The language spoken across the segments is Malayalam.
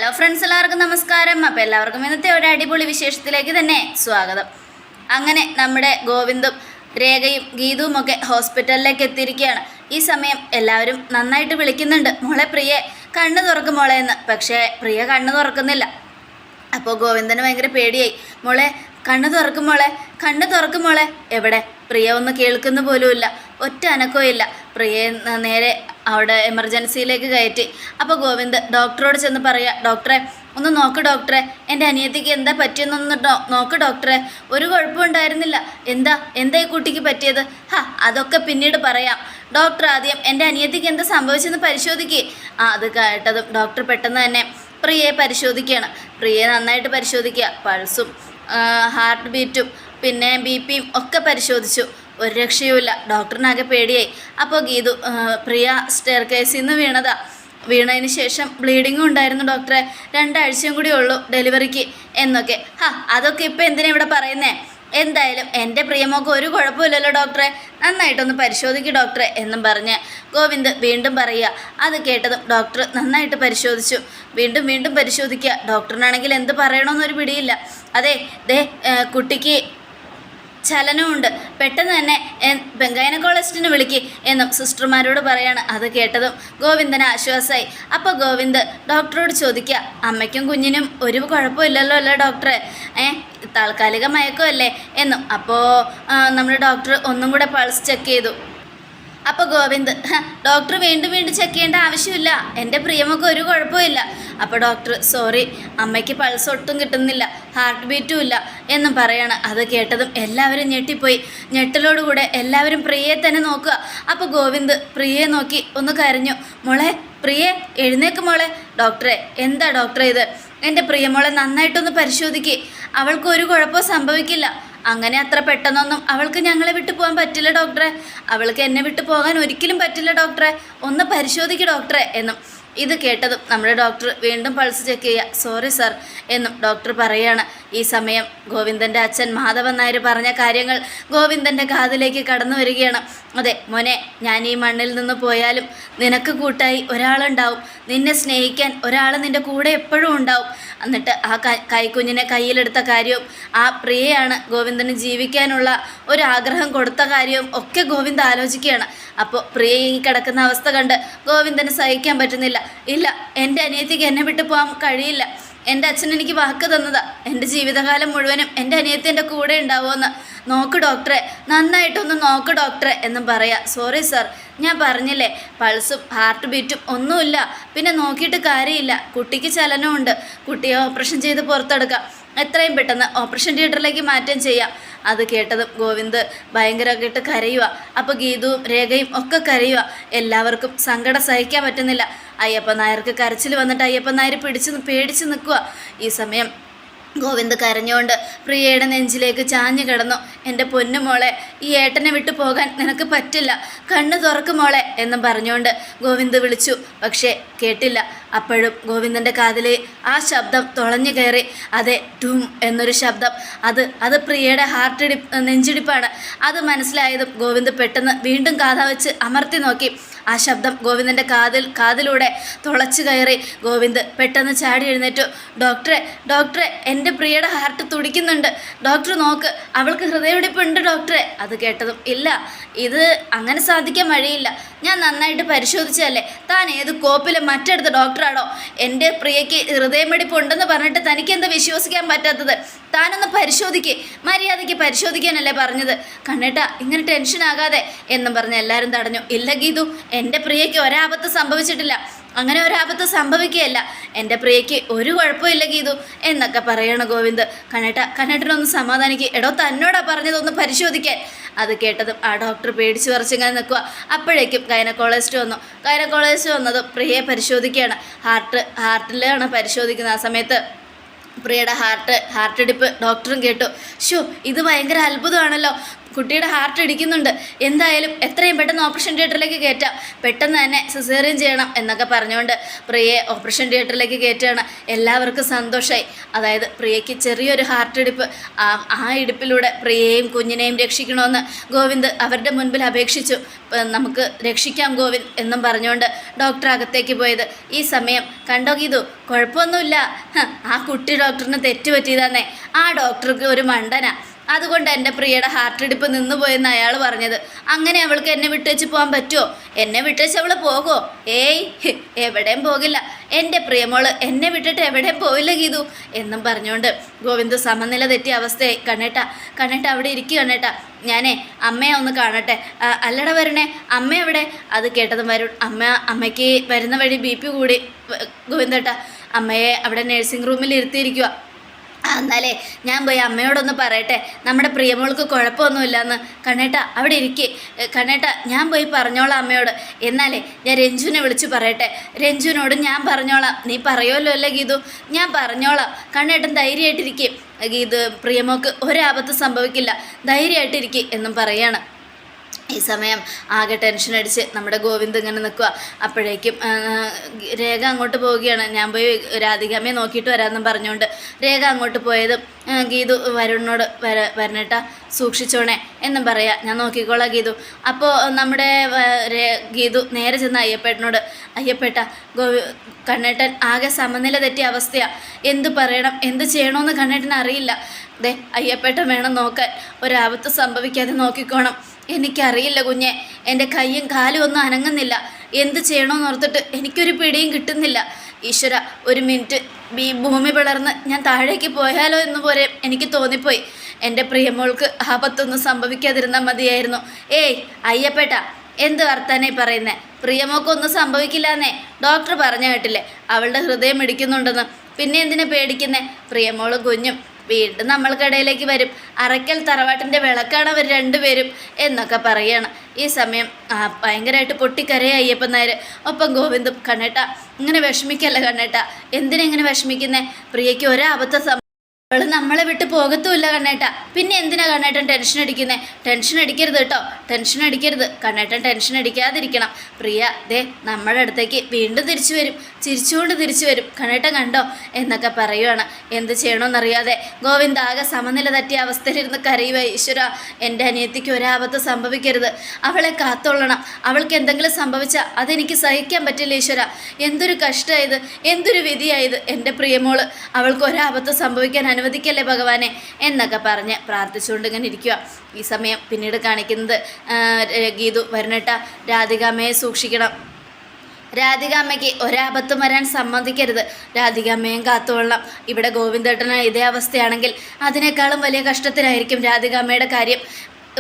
ഹലോ ഫ്രണ്ട്സ്, എല്ലാവർക്കും നമസ്കാരം. അപ്പോൾ എല്ലാവർക്കും ഇന്നത്തെ ഒരു അടിപൊളി വിശേഷത്തിലേക്ക് തന്നെ സ്വാഗതം. അങ്ങനെ നമ്മുടെ ഗോവിന്ദും രേഖയും ഗീതുവും ഒക്കെ ഹോസ്പിറ്റലിലേക്ക് എത്തിയിരിക്കുകയാണ്. ഈ സമയം എല്ലാവരും നന്നായിട്ട് വിളിക്കുന്നുണ്ട്, മോളെ പ്രിയെ കണ്ണ് തുറക്കും മോളെ എന്ന്. പക്ഷേ പ്രിയ കണ്ണ് തുറക്കുന്നില്ല. അപ്പോൾ ഗോവിന്ദന് ഭയങ്കര പേടിയായി. മോളെ കണ്ണ് തുറക്കും മോളെ, കണ്ണ് തുറക്കും മോളെ. എവിടെ? പ്രിയ ഒന്ന് കേൾക്കുന്ന പോലുമില്ല, ഒറ്റ അനക്കവും ഇല്ല. പ്രിയയെ നേരെ അവിടെ എമർജൻസിയിലേക്ക് കയറ്റി. അപ്പോൾ ഗോവിന്ദ് ഡോക്ടറോട് ചെന്ന് പറയുക, ഡോക്ടറെ ഒന്ന് നോക്ക് ഡോക്ടറെ, എൻ്റെ അനിയത്തിക്ക് എന്താ പറ്റിയെന്നൊന്ന് നോക്ക് ഡോക്ടറെ, ഒരു കുഴപ്പമുണ്ടായിരുന്നില്ല. എന്താ ഈ കുട്ടിക്ക് പറ്റിയത്? അതൊക്കെ പിന്നീട് പറയാം. ഡോക്ടർ ആദ്യം എൻ്റെ അനിയത്തിക്ക് എന്താ സംഭവിച്ചെന്ന് പരിശോധിക്കുക. അത് കേട്ടതും ഡോക്ടർ പെട്ടെന്ന് തന്നെ പ്രിയയെ പരിശോധിക്കുകയാണ്. പ്രിയയെ നന്നായിട്ട് പരിശോധിക്കുക. പൾസും ഹാർട്ട് ബീറ്റും പിന്നെ BP ഒക്കെ പരിശോധിച്ചു. ഒരു രക്ഷയുമില്ല. ഡോക്ടറിനാകെ പേടിയായി. അപ്പോൾ ഗീതു പ്രിയ സ്റ്റെയർ കേസിൽ നിന്ന് വീണതിന് ശേഷം ബ്ലീഡിങ്ങും ഉണ്ടായിരുന്നു ഡോക്ടറെ, 2 ആഴ്ചയും കൂടി ഉള്ളൂ ഡെലിവറിക്ക് എന്നൊക്കെ. അതൊക്കെ ഇപ്പം എന്തിനാ ഇവിടെ പറയുന്നേ? എന്തായാലും എൻ്റെ പ്രിയമോക്ക് ഒരു കുഴപ്പമില്ലല്ലോ ഡോക്ടറെ, നന്നായിട്ടൊന്ന് പരിശോധിക്കുക ഡോക്ടറെ എന്നും പറഞ്ഞ് ഗോവിന്ദ് വീണ്ടും പറയുക. അത് കേട്ടതും ഡോക്ടർ നന്നായിട്ട് പരിശോധിച്ചു. വീണ്ടും പരിശോധിക്കുക. ഡോക്ടറിനാണെങ്കിൽ എന്ത് പറയണമെന്നൊരു പിടിയില്ല. അതെ കുട്ടിക്ക് ചലനമുണ്ട്, പെട്ടെന്ന് തന്നെ ഗൈനക്കോളജിസ്റ്റിനെ വിളിക്ക് എന്നും സിസ്റ്റർമാരോട് പറയാണ്. അത് കേട്ടതും ഗോവിന്ദന് ആശ്വാസമായി. അപ്പോൾ ഗോവിന്ദ് ഡോക്ടറോട് ചോദിക്കുക, അമ്മയ്ക്കും കുഞ്ഞിനും ഒരു കുഴപ്പമില്ലല്ലോ അല്ലേ ഡോക്ടറെ? താൽക്കാലിക മയക്കമല്ലേ എന്നും. അപ്പോൾ നമ്മുടെ ഡോക്ടർ ഒന്നും കൂടെ പൾസ് ചെക്ക് ചെയ്തു. അപ്പോൾ ഗോവിന്ദ്, ഡോക്ടർ വീണ്ടും ചെക്ക് ചെയ്യേണ്ട ആവശ്യമില്ല, എൻ്റെ പ്രിയമൊക്കെ ഒരു കുഴപ്പമില്ല. അപ്പോൾ ഡോക്ടർ, സോറി, അമ്മയ്ക്ക് പൾസ് ഒട്ടും കിട്ടുന്നില്ല, ഹാർട്ട് ബീറ്റും ഇല്ല എന്നും പറയാണ്. അത് കേട്ടതും എല്ലാവരും ഞെട്ടിപ്പോയി. ഞെട്ടലോടുകൂടെ എല്ലാവരും പ്രിയയെ തന്നെ നോക്കുക. അപ്പോൾ ഗോവിന്ദ് പ്രിയയെ നോക്കി ഒന്ന് കരഞ്ഞു. മോളെ പ്രിയെ എഴുന്നേക്ക് മോളെ. ഡോക്ടറെ, എന്താ ഡോക്ടറെ ഇത്? എൻ്റെ പ്രിയമോളെ നന്നായിട്ടൊന്ന് പരിശോധിക്കുക, അവൾക്ക് ഒരു കുഴപ്പവും സംഭവിക്കില്ല. അങ്ങനെ അത്ര പെട്ടെന്നൊന്നും അവൾക്ക് ഞങ്ങളെ വിട്ടു പോകാൻ പറ്റില്ല ഡോക്ടറെ, അവൾക്ക് എന്നെ വിട്ടു പോകാൻ ഒരിക്കലും പറ്റില്ല ഡോക്ടറെ, ഒന്ന് പരിശോധിക്കുക ഡോക്ടറെ എന്നും. ഇത് കേട്ടതും നമ്മുടെ ഡോക്ടർ വീണ്ടും പൾസ് ചെക്ക് ചെയ്യുക. സോറി സർ എന്നും ഡോക്ടർ പറയുകയാണ്. ഈ സമയം ഗോവിന്ദൻ്റെ അച്ഛൻ മാധവൻ നായർ പറഞ്ഞ കാര്യങ്ങൾ ഗോവിന്ദൻ്റെ കാതിലേക്ക് കടന്നു വരികയാണ്. അതെ മോനെ, ഞാൻ ഈ മണ്ണിൽ നിന്ന് പോയാലും നിനക്ക് കൂട്ടായി ഒരാളുണ്ടാവും, നിന്നെ സ്നേഹിക്കാൻ ഒരാൾ നിൻ്റെ കൂടെ എപ്പോഴും ഉണ്ടാവും. എന്നിട്ട് ആ കൈക്കുഞ്ഞിനെ കയ്യിലെടുത്ത കാര്യവും ആ പ്രിയയാണ് ഗോവിന്ദന് ജീവിക്കാനുള്ള ഒരു ആഗ്രഹം കൊടുത്ത കാര്യവും ഒക്കെ ഗോവിന്ദ് ആലോചിക്കുകയാണ്. അപ്പോൾ പ്രിയ ഈ കിടക്കുന്ന അവസ്ഥ കണ്ട് ഗോവിന്ദന് സഹിക്കാൻ പറ്റുന്നില്ല. ഇല്ല, എൻ്റെ അനിയത്തിക്ക് എന്നെ വിട്ടു പോകാൻ കഴിയില്ല. എൻ്റെ അച്ഛൻ എനിക്ക് വാക്ക് തന്നതാ, എൻ്റെ ജീവിതകാലം മുഴുവനും എൻ്റെ അനിയത്തി എൻ്റെ കൂടെ ഉണ്ടാവുമെന്ന്. നോക്ക് ഡോക്ടറെ, നന്നായിട്ടൊന്ന് നോക്ക് ഡോക്ടറെ എന്നും പറയാം. സോറി സാർ, ഞാൻ പറഞ്ഞില്ലേ, പൾസും ഹാർട്ട് ബീറ്റും ഒന്നുമില്ല, പിന്നെ നോക്കിയിട്ട് കാര്യമില്ല, കുട്ടിക്ക് ചലനമുണ്ട്, കുട്ടിയെ ഓപ്പറേഷൻ ചെയ്ത് പുറത്തെടുക്കാം, എത്രയും പെട്ടെന്ന് ഓപ്പറേഷൻ തിയേറ്ററിലേക്ക് മാറ്റം ചെയ്യാം. അത് കേട്ടതും ഗോവിന്ദ് ഭയങ്കരമായിട്ട് കരയുക. അപ്പോൾ ഗീതുവും രേഖയും ഒക്കെ കരയുക. എല്ലാവർക്കും സങ്കടം സഹിക്കാൻ പറ്റുന്നില്ല. അയ്യപ്പൻ നായർക്ക് കരച്ചിൽ വന്നിട്ട് അയ്യപ്പൻ നായർ പേടിച്ച് നിൽക്കുക. ഈ സമയം ഗോവിന്ദ് കരഞ്ഞുകൊണ്ട് പ്രിയയുടെ നെഞ്ചിലേക്ക് ചാഞ്ഞു കിടന്നു. എൻ്റെ പൊന്നുമോളെ, ഈ ഏട്ടനെ വിട്ടു പോകാൻ നിനക്ക് പറ്റില്ല, കണ്ണ് തുറക്കും മോളെ എന്നും പറഞ്ഞുകൊണ്ട് ഗോവിന്ദ് വിളിച്ചു. പക്ഷേ കേട്ടില്ല. അപ്പോഴും ഗോവിന്ദൻ്റെ കാതിൽ ആ ശബ്ദം തുളഞ്ഞു കയറി. അതെ, ടൂം എന്നൊരു ശബ്ദം. അത് പ്രിയയുടെ നെഞ്ചിടിപ്പാണ്. അത് മനസ്സിലായതും ഗോവിന്ദ് പെട്ടെന്ന് വീണ്ടും കാതാ വെച്ച് അമർത്തി നോക്കി. ആ ശബ്ദം ഗോവിന്ദൻ്റെ കാതിലൂടെ തുളച്ചു കയറി. ഗോവിന്ദ് പെട്ടെന്ന് ചാടി എഴുന്നേറ്റു. ഡോക്ടറെ എൻ്റെ പ്രിയയുടെ ഹാർട്ട് തുടിക്കുന്നുണ്ട്, ഡോക്ടർ നോക്ക്, അവൾക്ക് ഹൃദയമിടിപ്പുണ്ട് ഡോക്ടറെ. അത് കേട്ടതും, ഇല്ല, ഇത് അങ്ങനെ സാധിക്കാൻ വഴിയില്ല, ഞാൻ നന്നായിട്ട് പരിശോധിച്ചതല്ലേ, താൻ ഏത് കോപ്പിലെ മറ്റെടുത്ത ഡോക്ടറാണോ? എൻ്റെ പ്രിയയ്ക്ക് ഹൃദയമിടിപ്പുണ്ടെന്ന് പറഞ്ഞിട്ട് തനിക്കെന്താ വിശ്വസിക്കാൻ പറ്റാത്തത്? താനൊന്ന് പരിശോധിക്കേ, മര്യാദയ്ക്ക് പരിശോധിക്കാനല്ലേ പറഞ്ഞത്? കണ്ണേട്ടാ, ഇങ്ങനെ ടെൻഷനാകാതെ എന്നും പറഞ്ഞ് എല്ലാവരും തടഞ്ഞു. ഇല്ല ഗീതു, എൻ്റെ പ്രിയയ്ക്ക് ഒരാപത്ത് സംഭവിച്ചിട്ടില്ല, അങ്ങനെ ഒരാപത്ത് സംഭവിക്കുകയല്ല, എൻ്റെ പ്രിയയ്ക്ക് ഒരു കുഴപ്പമില്ല ഗീതു എന്നൊക്കെ പറയണ ഗോവിന്ദ്. കണ്ണേട്ടനൊന്ന് സമാധാനിക്കുക, എടോ തന്നോടാ പറഞ്ഞതൊന്ന് പരിശോധിക്കാൻ. അത് കേട്ടതും ആ ഡോക്ടർ പേടിച്ച് വിറച്ചിങ്ങനെ നിൽക്കുക. അപ്പോഴേക്കും ഗൈനക്കോളജിസ്റ്റ് വന്നു. ഗൈനക്കോളജിസ്റ്റ് വന്നതും പ്രിയയെ പരിശോധിക്കുകയാണ്. ഹാർട്ടിലാണ് പരിശോധിക്കുന്നത്. ആ സമയത്ത് പ്രിയയുടെ ഹാർട്ട് ഇടിപ്പ് ഡോക്ടറും കേട്ടു. ഇത് ഭയങ്കര അത്ഭുതമാണല്ലോ, കുട്ടിയുടെ ഹാർട്ട് ഇടിക്കുന്നുണ്ട്, എന്തായാലും എത്രയും പെട്ടെന്ന് ഓപ്പറേഷൻ തിയേറ്ററിലേക്ക് കയറ്റാം, പെട്ടെന്ന് തന്നെ സിസേറിയൻ ചെയ്യണം എന്നൊക്കെ പറഞ്ഞുകൊണ്ട് പ്രിയയെ ഓപ്പറേഷൻ തിയേറ്ററിലേക്ക് കയറ്റുകയാണ്. എല്ലാവർക്കും സന്തോഷമായി. അതായത് പ്രിയയ്ക്ക് ചെറിയൊരു ഹാർട്ട് ഇടിപ്പ്, ആ ഇടിപ്പിലൂടെ പ്രിയയെയും കുഞ്ഞിനെയും രക്ഷിക്കണമെന്ന് ഗോവിന്ദ് അവരുടെ മുൻപിൽ അപേക്ഷിച്ചു. നമുക്ക് രക്ഷിക്കാം ഗോവിന്ദ് എന്നും പറഞ്ഞുകൊണ്ട് ഡോക്ടർ അകത്തേക്ക് പോയത്. ഈ സമയം കണ്ടോ ഗീതു, കുഴപ്പമൊന്നുമില്ല, ആ കുട്ടി ഡോക്ടറിന് തെറ്റുപറ്റിയതാന്നേ, ആ ഡോക്ടർക്ക് ഒരു മണ്ടനാ, അതുകൊണ്ട് എൻ്റെ പ്രിയയുടെ ഹാർട്ട് ഇടിപ്പ് നിന്നുപോയെന്ന് അയാൾ പറഞ്ഞത്. അങ്ങനെ അവൾക്ക് എന്നെ വിട്ടേച്ച് പോകാൻ പറ്റുമോ? എന്നെ വിട്ടേച്ച് അവൾ പോകുമോ? ഏയ്, എവിടെയും പോകില്ല, എൻ്റെ പ്രിയമോള് എന്നെ വിട്ടിട്ട് എവിടെയും പോയില്ല ഗീതു എന്നും പറഞ്ഞുകൊണ്ട് ഗോവിന്ദ് സമനില തെറ്റിയ അവസ്ഥയായി. കണ്ണേട്ട അവിടെ ഇരിക്കുക കണ്ണേട്ട, ഞാനേ അമ്മയെ ഒന്ന് കാണട്ടെ. അല്ലട വരണേ, അമ്മ എവിടെ? അത് കേട്ടതും അമ്മയ്ക്ക് വരുന്ന വഴി BP കൂടി ഗോവിന്ദേട്ട, അമ്മയെ അവിടെ നഴ്സിംഗ് റൂമിൽ ഇരുത്തിയിരിക്കുക. എന്നാലേ ഞാൻ പോയി അമ്മയോടൊന്ന് പറയട്ടെ, നമ്മുടെ പ്രിയമോൾക്ക് കുഴപ്പമൊന്നുമില്ലയെന്ന്. കണ്ണേട്ട അവിടെ ഇരിക്കേ കണ്ണേട്ട, ഞാൻ പോയി പറഞ്ഞോളാം അമ്മയോട്. എന്നാലേ ഞാൻ രഞ്ജുവിനെ വിളിച്ചു പറയട്ടെ, രഞ്ജുവിനോട് ഞാൻ പറഞ്ഞോളാം. നീ പറയുമല്ലോ അല്ലേ ഗീതു? ഞാൻ പറഞ്ഞോളാം. കണ്ണേട്ടൻ ധൈര്യമായിട്ടിരിക്കും ഗീതു, പ്രിയമോൾക്ക് ഒരാപത്ത് സംഭവിക്കില്ല, ധൈര്യമായിട്ടിരിക്കും എന്നും പറയാണ്. ഈ സമയം ആകെ ടെൻഷൻ അടിച്ച് നമ്മുടെ ഗോവിന്ദ് ഇങ്ങനെ നിൽക്കുക. അപ്പോഴേക്കും രേഖ അങ്ങോട്ട് പോവുകയാണ്. ഞാൻ പോയി രാധികാമ്മയെ നോക്കിയിട്ട് വരാമെന്നും പറഞ്ഞുകൊണ്ട് രേഖ അങ്ങോട്ട് പോയതും ഗീതു വരുണിനോട് വരണേട്ടാ സൂക്ഷിച്ചോണേ എന്നും പറയാം. ഞാൻ നോക്കിക്കോളാം ഗീതു. അപ്പോൾ നമ്മുടെ ഗീതു നേരെ ചെന്ന് അയ്യപ്പേട്ടനോട്, അയ്യപ്പേട്ട കണ്ണേട്ടൻ ആകെ സമനില തെറ്റിയ അവസ്ഥയാണ്, എന്ത് പറയണം എന്ത് ചെയ്യണമെന്ന് കണ്ണേട്ടൻ അറിയില്ല. ദേ അയ്യപ്പേട്ടൻ വേണം നോക്കാൻ, ഒരാപത്ത് സംഭവിക്കാതെ നോക്കിക്കോണം. എനിക്കറിയില്ല കുഞ്ഞെ, എൻ്റെ കയ്യും കാലും ഒന്നും അനങ്ങുന്നില്ല, എന്ത് ചെയ്യണമെന്ന് ഓർത്തിട്ട് എനിക്കൊരു പിടിയും കിട്ടുന്നില്ല. ഈശ്വര, ഒരു മിനിറ്റ് ഭൂമി പിളർന്ന് ഞാൻ താഴേക്ക് പോയാലോ എന്ന് പോലെ എനിക്ക് തോന്നിപ്പോയി. എൻ്റെ പ്രിയമോൾക്ക് ആപത്തൊന്നും സംഭവിക്കാതിരുന്നാൽ മതിയായിരുന്നു. ഏയ് അയ്യപ്പേട്ട, എന്ത് വർത്താനേ പറയുന്നേ? പ്രിയമോക്കൊന്നും സംഭവിക്കില്ലെന്നേ ഡോക്ടർ പറഞ്ഞു കേട്ടില്ലേ, അവളുടെ ഹൃദയം ഇടിക്കുന്നുണ്ടെന്ന്. പിന്നെ എന്തിനാ പേടിക്കുന്നേ? പ്രിയമോളും കുഞ്ഞും വീണ്ടും നമ്മൾക്കിടയിലേക്ക് വരും, അറയ്ക്കൽ തറവാട്ടിൻ്റെ വിളക്കാണ് അവർ രണ്ടുപേരും എന്നൊക്കെ പറയാണ്. ഈ സമയം ഭയങ്കരമായിട്ട് പൊട്ടിക്കരയാ അയ്യപ്പൻ നായർ. ഒപ്പം ഗോവിന്ദും, കണ്ണേട്ട ഇങ്ങനെ വിഷമിക്കല്ല കണ്ണേട്ട, എന്തിനാ ഇങ്ങനെ വിഷമിക്കുന്നേ? പ്രിയയ്ക്ക് ഒരാപത്ത അവൾ നമ്മളെ വിട്ട് പോകത്തുമില്ല കണ്ണേട്ട, പിന്നെ എന്തിനാ കണ്ണേട്ടൻ ടെൻഷൻ അടിക്കുന്നേ? ടെൻഷൻ അടിക്കരുത് കേട്ടോ, ടെൻഷൻ അടിക്കരുത്. കണ്ണേട്ടൻ ടെൻഷൻ അടിക്കാതിരിക്കണം. പ്രിയ ദേ നമ്മുടെ അടുത്തേക്ക് വീണ്ടും തിരിച്ചു വരും, ചിരിച്ചുകൊണ്ട് തിരിച്ചു വരും, കണ്ണേട്ടൻ കണ്ടോ എന്നൊക്കെ പറയുവാണ്. എന്ത് ചെയ്യണമെന്നറിയാതെ ഗോവിന്ദ് ആകെ സമനില തട്ടിയ അവസ്ഥയിലിരുന്ന് കരയുക. ഈശ്വര, എൻ്റെ അനിയത്തിക്ക് ഒരാപത്ത് സംഭവിക്കരുത്, അവളെ കാത്തോളണം, അവൾക്ക് എന്തെങ്കിലും സംഭവിച്ചാൽ അതെനിക്ക് സഹിക്കാൻ പറ്റില്ല ഈശ്വര. എന്തൊരു കഷ്ടമായത്, എന്തൊരു വിധിയായത്. എൻ്റെ പ്രിയമോള്, അവൾക്ക് ഒരാപത്ത് സംഭവിക്കാൻ അനുവദിക്കല്ലേ ഭഗവാനെ എന്നൊക്കെ പറഞ്ഞ് പ്രാർത്ഥിച്ചുകൊണ്ട് ഇങ്ങനെ ഇരിക്കുക. ഈ സമയം പിന്നീട് കാണിക്കുന്നത് ഗീതു, വരണേട്ട രാധികാമ്മയെ സൂക്ഷിക്കണം, രാധികാമ്മയ്ക്ക് ഒരാപത്തും വരാൻ സമ്മതിക്കരുത്, രാധികാമ്മയും കാത്തുകൊള്ളണം. ഇവിടെ ഗോവിന്ദേട്ടന് ഇതേ അവസ്ഥയാണെങ്കിൽ അതിനേക്കാളും വലിയ കഷ്ടത്തിലായിരിക്കും രാധികാമ്മയുടെ കാര്യം.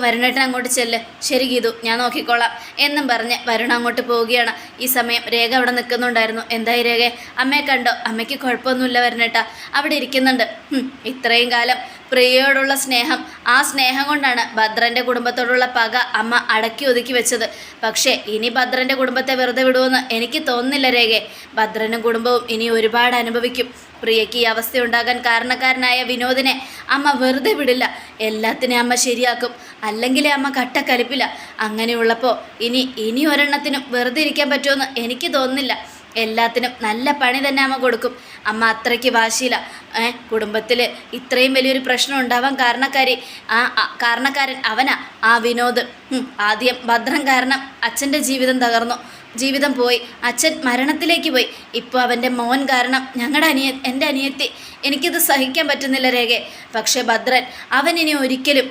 വരുണേട്ടൻ അങ്ങോട്ട് ചെല്ല്. ശരി ഗീതു, ഞാൻ നോക്കിക്കോളാം എന്നും പറഞ്ഞ് വരുൺ അങ്ങോട്ട് പോവുകയാണ്. ഈ സമയം രേഖ അവിടെ നിൽക്കുന്നുണ്ടായിരുന്നു. എന്തായി രേഖ, അമ്മയെ കണ്ടോ? അമ്മയ്ക്ക് കുഴപ്പമൊന്നുമില്ല വരുണേട്ട, അവിടെ ഇരിക്കുന്നുണ്ട്. ഇത്രയും കാലം പ്രിയയോടുള്ള സ്നേഹം, ആ സ്നേഹം കൊണ്ടാണ് ഭദ്രൻ്റെ കുടുംബത്തോടുള്ള പക അമ്മ അടക്കി ഒതുക്കി വെച്ചത്. പക്ഷേ ഇനി ഭദ്രൻ്റെ കുടുംബത്തെ വെറുതെ വിടുമെന്ന് എനിക്ക് തോന്നുന്നില്ല രേഖയെ. ഭദ്രനും കുടുംബവും ഇനി ഒരുപാട് അനുഭവിക്കും. പ്രിയയ്ക്ക് ഈ അവസ്ഥയുണ്ടാകാൻ കാരണക്കാരനായ വിനോദിനെ അമ്മ വെറുതെ വിടില്ല, എല്ലാത്തിനെയും അമ്മ ശരിയാക്കും, അല്ലെങ്കിലേ അമ്മ കട്ടക്കലിപ്പില്ല. അങ്ങനെയുള്ളപ്പോൾ ഇനി ഒരെണ്ണത്തിനും വെറുതെ ഇരിക്കാൻ പറ്റുമെന്ന് എനിക്ക് തോന്നുന്നില്ല. എല്ലാത്തിനും നല്ല പണി തന്നെ അമ്മ കൊടുക്കും. അമ്മ അത്രയ്ക്ക് വാശിയില്ല. കുടുംബത്തിൽ ഇത്രയും വലിയൊരു പ്രശ്നം ഉണ്ടാവാൻ കാരണക്കാരൻ അവനാ, ആ വിനോദ്. ആദ്യം ഭദ്രം കാരണം അച്ഛൻ്റെ ജീവിതം തകർന്നു, ജീവിതം പോയി, അച്ഛൻ മരണത്തിലേക്ക് പോയി. ഇപ്പോൾ അവൻ്റെ മോൻ കാരണം എൻ്റെ അനിയത്തി, എനിക്കിത് സഹിക്കാൻ പറ്റുന്നില്ല രേഖയെ. പക്ഷേ ഭദ്രൻ, അവനിനി ഒരിക്കലും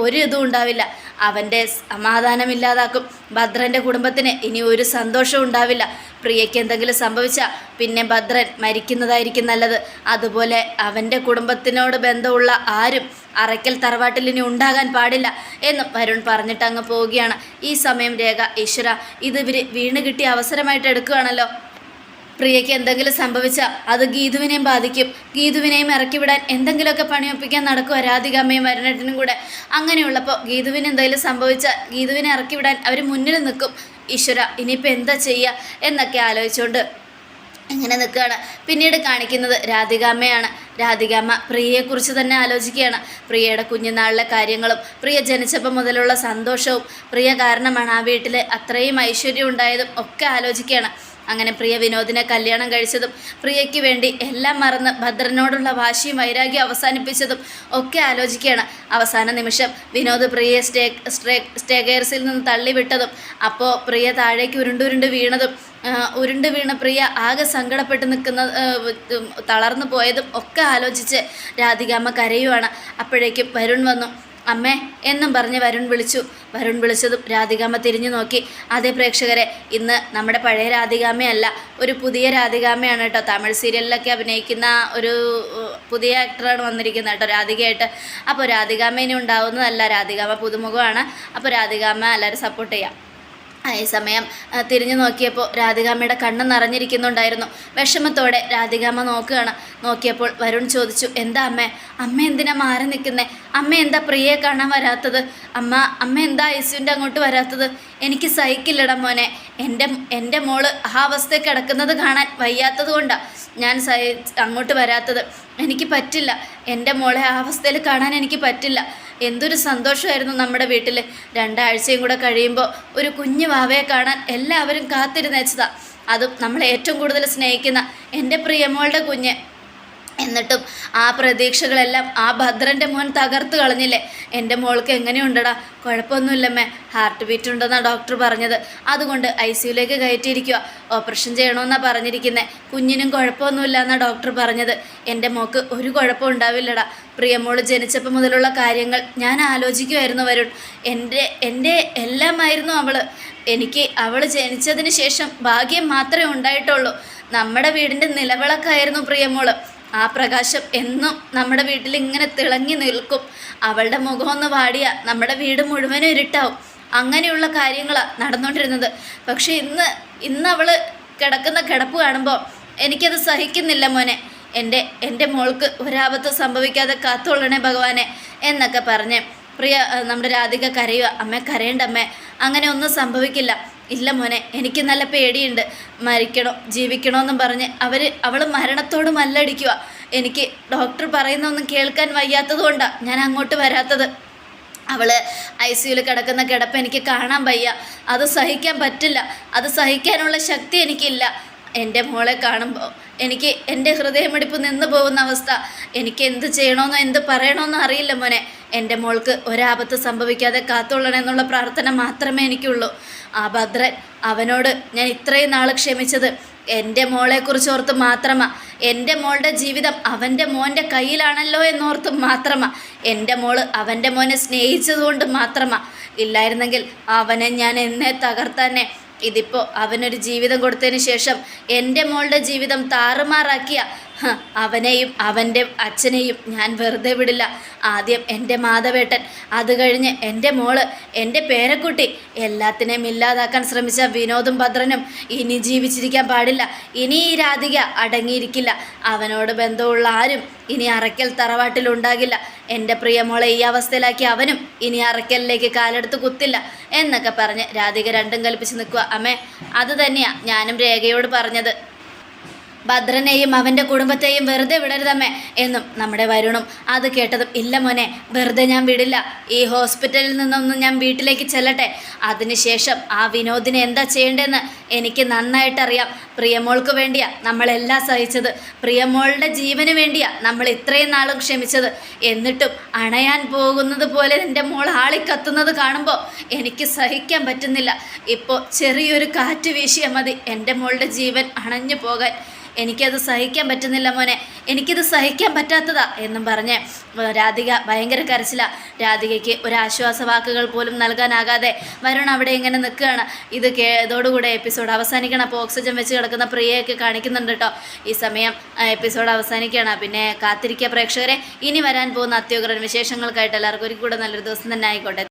ഒരു ഇതും ഉണ്ടാവില്ല. അവൻ്റെ സമാധാനമില്ലാതാക്കും. ഭദ്രൻ്റെ കുടുംബത്തിന് ഇനി ഒരു സന്തോഷവും ഉണ്ടാവില്ല. പ്രിയയ്ക്ക് എന്തെങ്കിലും സംഭവിച്ചാൽ പിന്നെ ഭദ്രൻ മരിക്കുന്നതായിരിക്കും നല്ലത്. അതുപോലെ അവൻ്റെ കുടുംബത്തിനോട് ബന്ധമുള്ള ആരും അറയ്ക്കൽ തറവാട്ടിൽ ഇനി ഉണ്ടാകാൻ പാടില്ല എന്നും വരുൺ പറഞ്ഞിട്ട് അങ്ങ് പോവുകയാണ്. ഈ സമയം രേഖ, ഈശ്വര, ഇത് വീണ് കിട്ടിയ അവസരമായിട്ട് എടുക്കുകയാണല്ലോ. പ്രിയയ്ക്ക് എന്തെങ്കിലും സംഭവിച്ചാൽ അത് ഗീതുവിനെയും ബാധിക്കും. ഗീതുവിനെയും ഇറക്കിവിടാൻ എന്തെങ്കിലുമൊക്കെ പണിയൊപ്പിക്കാൻ നടക്കുക രാധികാമ്മയും വരുണേട്ടനും കൂടെ. അങ്ങനെയുള്ളപ്പോൾ ഗീതുവിന് എന്തെങ്കിലും സംഭവിച്ചാൽ ഗീതുവിനെ ഇറക്കിവിടാൻ അവർ മുന്നിൽ നിൽക്കും. ഈശ്വര, ഇനിയിപ്പോൾ എന്താ ചെയ്യുക എന്നൊക്കെ ആലോചിച്ചുകൊണ്ട് ഇങ്ങനെ നിൽക്കുകയാണ്. പിന്നീട് കാണിക്കുന്നത് രാധികാമ്മയാണ്. രാധികാമ്മ പ്രിയയെക്കുറിച്ച് തന്നെ ആലോചിക്കുകയാണ്. പ്രിയയുടെ കുഞ്ഞുനാളിലെ കാര്യങ്ങളും പ്രിയ ജനിച്ചപ്പോൾ മുതലുള്ള സന്തോഷവും പ്രിയ കാരണമാണ് ആ വീട്ടിൽ അത്രയും ഐശ്വര്യം ഉണ്ടായതും ഒക്കെ ആലോചിക്കുകയാണ്. അങ്ങനെ പ്രിയ വിനോദിനെ കല്യാണം കഴിച്ചതും പ്രിയയ്ക്ക് വേണ്ടി എല്ലാം മറന്ന് ഭദ്രനോടുള്ള വാശിയും വൈരാഗ്യം അവസാനിപ്പിച്ചതും ഒക്കെ ആലോചിക്കുകയാണ്. അവസാന നിമിഷം വിനോദ് പ്രിയയെ സ്റ്റേഗേഴ്സിൽ നിന്ന് തള്ളിവിട്ടതും അപ്പോൾ പ്രിയ താഴേക്ക് ഉരുണ്ട് വീണ പ്രിയ ആകെ സങ്കടപ്പെട്ട് നിൽക്കുന്ന തളർന്നു പോയതും ഒക്കെ ആലോചിച്ച് രാധികാമ്മ കരയുവാണ്. അപ്പോഴേക്കും വരുൺ വന്നു. അമ്മേ എന്നും പറഞ്ഞ് വരുൺ വിളിച്ചതും രാധികാമ്മ തിരിഞ്ഞു നോക്കി. അതേ പ്രേക്ഷകരെ, ഇന്ന് നമ്മുടെ പഴയ രാധികാമ്മയല്ല, ഒരു പുതിയ രാധികാമ്മയാണ് കേട്ടോ. തമിഴ് സീരിയലിലൊക്കെ അഭിനയിക്കുന്ന ഒരു പുതിയ ആക്ടറാണ് വന്നിരിക്കുന്നത് കേട്ടോ രാധികയായിട്ട്. അപ്പോൾ രാധികാമ്മ ഇനി ഉണ്ടാവുന്നതല്ല, രാധികാമ്മ പുതുമുഖമാണ്. അപ്പോൾ രാധികാമ്മ എല്ലാവരും സപ്പോർട്ട് ചെയ്യാം. ഈ സമയം തിരിഞ്ഞു നോക്കിയപ്പോൾ രാധികാമ്മയുടെ കണ്ണ് നിറഞ്ഞിരിക്കുന്നുണ്ടായിരുന്നു. വിഷമത്തോടെ രാധികാമ്മ നോക്കിയപ്പോൾ വരുൺ ചോദിച്ചു, എന്താ അമ്മ എന്തിനാ മാറി നിൽക്കുന്നേ? അമ്മ എന്താ പ്രിയയെ കാണാൻ വരാത്തത്? അമ്മ എന്താ ഐസുവിൻ്റെ അങ്ങോട്ട് വരാത്തത്? എനിക്ക് സഹിക്കില്ലട മോനെ. എൻ്റെ മോള് ആ അവസ്ഥയിൽ കിടക്കുന്നത് കാണാൻ വയ്യാത്തത് കൊണ്ടാണ് ഞാൻ അങ്ങോട്ട് വരാത്തത്. എനിക്ക് പറ്റില്ല, എൻ്റെ മോളെ ആ അവസ്ഥയിൽ കാണാൻ എനിക്ക് പറ്റില്ല. എന്തൊരു സന്തോഷമായിരുന്നു നമ്മുടെ വീട്ടിൽ. 2 ആഴ്ചയും കൂടെ കഴിയുമ്പോൾ ഒരു കുഞ്ഞു വാവയെ കാണാൻ എല്ലാവരും കാത്തിരുന്നേച്ചതാണ്. അതും നമ്മളെ ഏറ്റവും കൂടുതൽ സ്നേഹിക്കുന്ന എൻ്റെ പ്രിയമോളുടെ കുഞ്ഞ്. എന്നിട്ടും ആ പ്രതീക്ഷകളെല്ലാം ആ ഭദ്രൻ്റെ മോൻ തകർത്ത് കളഞ്ഞില്ലേ? എൻ്റെ മോൾക്ക് എങ്ങനെയുണ്ടടാ? കുഴപ്പമൊന്നുമില്ലമ്മേ, ഹാർട്ട് ബീറ്റ് ഉണ്ടെന്നാണ് ഡോക്ടർ പറഞ്ഞത്. അതുകൊണ്ട് ICUലേക്ക് കയറ്റിയിരിക്കുക. ഓപ്പറേഷൻ ചെയ്യണമെന്നാണ് പറഞ്ഞിരിക്കുന്നത്. കുഞ്ഞിനും കുഴപ്പമൊന്നുമില്ല എന്നാണ് ഡോക്ടർ പറഞ്ഞത്. എൻ്റെ മോൾക്ക് ഒരു കുഴപ്പം ഉണ്ടാവില്ലടാ. പ്രിയമോള് ജനിച്ചപ്പോൾ മുതലുള്ള കാര്യങ്ങൾ ഞാൻ ആലോചിക്കുമായിരുന്നു വരുൺ. എൻ്റെ എല്ലാമായിരുന്നു അവൾ ജനിച്ചതിന് ശേഷം ഭാഗ്യം മാത്രമേ ഉണ്ടായിട്ടുള്ളൂ. നമ്മുടെ വീടിൻ്റെ നിലവിളക്കായിരുന്നു പ്രിയമോള്. ആ പ്രകാശം എന്നും നമ്മുടെ വീട്ടിൽ ഇങ്ങനെ തിളങ്ങി നിൽക്കും. അവളുടെ മുഖമൊന്ന് വാടിയ നമ്മുടെ വീട് മുഴുവനും ഇരുട്ടാവും. അങ്ങനെയുള്ള കാര്യങ്ങളാണ് നടന്നുകൊണ്ടിരുന്നത്. പക്ഷേ ഇന്ന് അവൾ കിടക്കുന്ന കിടപ്പ് കാണുമ്പോൾ എനിക്കത് സഹിക്കുന്നില്ല മോനെ. എൻ്റെ മോൾക്ക് ഒരാപത്ത് സംഭവിക്കാതെ കാത്തോളണേ ഭഗവാനെ എന്നൊക്കെ പറഞ്ഞ് പ്രിയ നമ്മുടെ രാധിക കരയുക. അമ്മ കരയണ്ട അമ്മേ, അങ്ങനെ ഒന്നും സംഭവിക്കില്ല. ഇല്ല മോനെ, എനിക്ക് നല്ല പേടിയുണ്ട്. മരിക്കണോ ജീവിക്കണോ എന്നും പറഞ്ഞ് അവൾ മരണത്തോട് മല്ലടിക്കുക. എനിക്ക് ഡോക്ടർ പറയുന്നൊന്നും കേൾക്കാൻ വയ്യാത്തത് കൊണ്ടാണ് ഞാൻ അങ്ങോട്ട് വരാത്തത്. അവൾ ICUയിൽ കിടക്കുന്ന കിടപ്പ് എനിക്ക് കാണാൻ വയ്യ. അത് സഹിക്കാൻ പറ്റില്ല. അത് സഹിക്കാനുള്ള ശക്തി എനിക്കില്ല. എൻ്റെ മോളെ കാണുമ്പോൾ എനിക്ക് എൻ്റെ ഹൃദയമിടിപ്പ് നിന്ന് പോകുന്ന അവസ്ഥ. എനിക്ക് എന്ത് ചെയ്യണമെന്നോ എന്ത് പറയണമെന്നോ അറിയില്ല മോനെ. എൻ്റെ മോൾക്ക് ഒരാപത്ത് സംഭവിക്കാതെ കാത്തോളണമെന്നുള്ള പ്രാർത്ഥന മാത്രമേ എനിക്കുള്ളൂ. ആ ഭദ്രൻ, അവനോട് ഞാൻ ഇത്രയും നാൾ ക്ഷമിച്ചത് എൻ്റെ മോളെക്കുറിച്ച് ഓർത്ത് മാത്രമാണ്. എൻ്റെ മോളുടെ ജീവിതം അവൻ്റെ മോൻ്റെ കയ്യിലാണല്ലോ എന്നോർത്ത് മാത്രമാണ്. എൻ്റെ മോള് അവൻ്റെ മോനെ സ്നേഹിച്ചതുകൊണ്ട് മാത്രമാണ്. ഇല്ലായിരുന്നെങ്കിൽ അവനെ ഞാൻ എന്നെ തകർത്താനെ. ഇതിപ്പോൾ അവനൊരു ജീവിതം കൊടുത്തതിന് ശേഷം എൻ്റെ മോളുടെ ജീവിതം താറുമാറാക്കിയ അവനെയും അവൻ്റെ അച്ഛനെയും ഞാൻ വെറുതെ വിടില്ല. ആദ്യം എൻ്റെ മാധവേട്ടൻ, അത് കഴിഞ്ഞ് എൻ്റെ മോള്, എൻ്റെ പേരക്കുട്ടി, എല്ലാത്തിനെയും ഇല്ലാതാക്കാൻ ശ്രമിച്ച വിനോദും ഭദ്രനും ഇനി ജീവിച്ചിരിക്കാൻ പാടില്ല. ഇനി ഈ രാധിക അടങ്ങിയിരിക്കില്ല. അവനോട് ബന്ധമുള്ള ആരും ഇനി അറയ്ക്കൽ തറവാട്ടിലുണ്ടാകില്ല. എൻ്റെ പ്രിയമോളെ ഈ അവസ്ഥയിലാക്കി അവനും ഇനി അറയ്ക്കലിലേക്ക് കാലെടുത്ത് കുത്തില്ല എന്നൊക്കെ പറഞ്ഞ് രാധിക രണ്ടും കൽപ്പിച്ച് നിൽക്കുക. അമ്മേ, അത് തന്നെയാണ് ഞാനും രേഖയോട് പറഞ്ഞത്. ഭദ്രനെയും അവൻ്റെ കുടുംബത്തെയും വെറുതെ വിടരുതമ്മേ എന്നും നമ്മുടെ വരുണും അത് കേട്ടതും, ഇല്ല മോനെ, വെറുതെ ഞാൻ വിടില്ല. ഈ ഹോസ്പിറ്റലിൽ നിന്നൊന്നും ഞാൻ വീട്ടിലേക്ക് ചെല്ലട്ടെ. അതിനുശേഷം ആ വിനോദിനെ എന്താ ചെയ്യേണ്ടതെന്ന് എനിക്ക് നന്നായിട്ടറിയാം. പ്രിയമോൾക്ക് വേണ്ടിയാ നമ്മളെല്ലാം സഹിച്ചത്. പ്രിയമോളുടെ ജീവന് വേണ്ടിയാ നമ്മൾ ഇത്രയും നാളും ക്ഷമിച്ചത്. എന്നിട്ടും അണയാൻ പോകുന്നത് പോലെ എൻ്റെ മോൾ ആളിക്കത്തുന്നത് കാണുമ്പോൾ എനിക്ക് സഹിക്കാൻ പറ്റുന്നില്ല. ഇപ്പോൾ ചെറിയൊരു കാറ്റ് വീശിയാൽ മതി എൻ്റെ മോളുടെ ജീവൻ അണഞ്ഞു പോകാൻ. എനിക്കത് സഹിക്കാൻ പറ്റുന്നില്ല മോനെ, എനിക്കിത് സഹിക്കാൻ പറ്റാത്തതാ എന്നും പറഞ്ഞ് രാധിക ഭയങ്കര കരച്ചില. രാധികയ്ക്ക് ഒരു ആശ്വാസവാക്കുകൾ പോലും നൽകാനാകാതെ വരുൺ അവിടെ ഇങ്ങനെ നിൽക്കുകയാണ്. ഇതോടുകൂടെ എപ്പിസോഡ് അവസാനിക്കണം. അപ്പോൾ ഓക്സിജൻ വെച്ച് കിടക്കുന്ന പ്രിയയൊക്കെ കാണിക്കുന്നുണ്ട് കേട്ടോ. ഈ സമയം എപ്പിസോഡ് അവസാനിക്കുകയാണ്. പിന്നെ കാത്തിരിക്കുക പ്രേക്ഷകരെ. ഇനി വരാൻ പോകുന്ന അത്യുഗ്രൻ വിശേഷങ്ങൾക്കായിട്ട് എല്ലാവർക്കും ഒരു കൂടെ നല്ലൊരു ദിവസം തന്നെ ആയിക്കോട്ടെ.